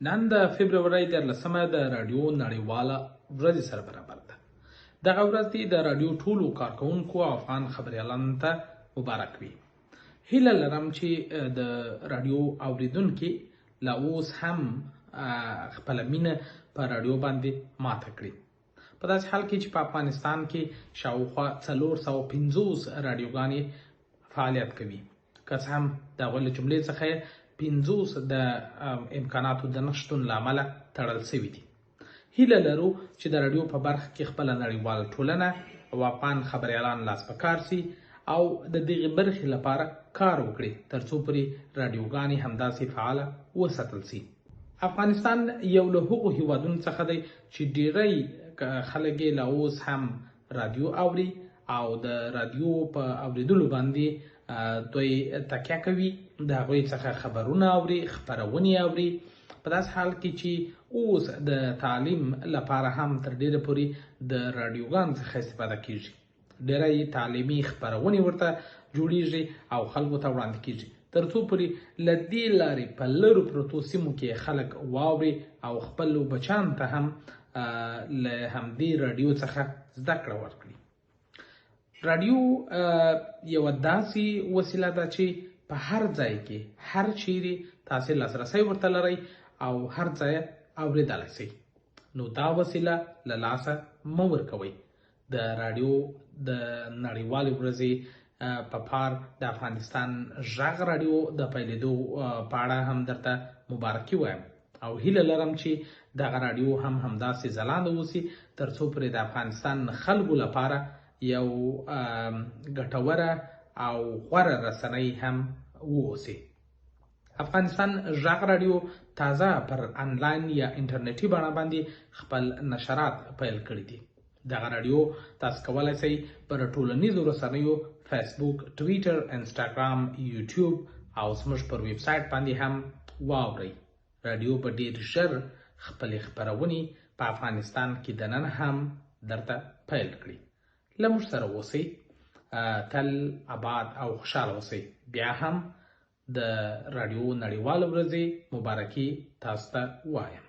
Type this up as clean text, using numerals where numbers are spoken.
نن د فبرवरी 13مه د رادیو نړیواله ورځ سره برابر ده. دغه ورځ د رادیو ټولو کارکونکو او افغان خبريالانو ته مبارک وي. هیله لرم چې د رادیو اوریدونکو لا اوس هم خپل مینه په رادیو باندې ماته کړي. په داسې حال کې چې په افغانستان کې شاوخوا 450 رادیوګانې فعالیت کوي. که څه هم د هغوی له جملې څخه 50 د امکاناتو د نشتون له امله تړل شوي دي. هیله لرو چې د رادیو په برخه کې خپله نړیواله ټولنه او افغان خبریالان لاس په کار سي او د دغې برخې لپاره کار وکړي ترڅو پرې رادیوګانې همداسې فعاله وساتل سي. افغانستان یو له هغو هیوادونو څخه دی چې ډیری خلک یې لا اوس هم رادیو اوري او د رادیو په اوریدلو باندې دوی تکیه کوي، د هغوی څخه خبرونه اوري، خپرونې اوري. په داسې حال کې چې اوس د تعلیم لپاره هم تر ډیره پورې د رادیوګانو څخه استفاده کیږي. ډیری تعلیمي خپرونې ورته جوړیږي او خلکو ته وړاندې کیږي ترڅو پورې له دې لارې په لرو پرتو سیمو کې خلک واوري او خپلو بچیانو ته هم له همدې رادیو څخه زده کړه ورکړي. رادیو یوه داسې وسیله ده چې په هر ځای کې هر چیرې تاسې لاسرسی ورته لرئ او هر ځای اورېدلی شئ. نو دا وسیله له لاسه مه ورکوئ. د رادیو د نړیوالې ورځې په پار د افغانستان غږ رادیو د پیلېدو په اړه هم درته مبارکي وایم او هیله لرم چې دغه رادیو هم همداسې ځلانده اوسي ترڅو پرې د افغانستان خلکو لپاره یو ګټوره او غوره رسنۍ هم واوسي. افغانستان غږ رادیو تازه پر انلاین یا انټرنیټي بڼه باندې خپل نشرات پیل کړي دي. دغه رادیو تاسو کولی شئ پر ټولنیزو رسنیو فیسبوک، ټویټر، انسټاګرام، یوټیوب او زموږ پر ویب سایټ باندې هم واورئ. رادیو به ډیر ژر خپلې خپرونې په افغانستان کې دننه هم درته پیل کړي. له موږ سره اوسئ، تل آباد او خوشحاله اوسئ. بیا هم د رادیو نړیواله ورځې مبارکي تاسو ته وایم.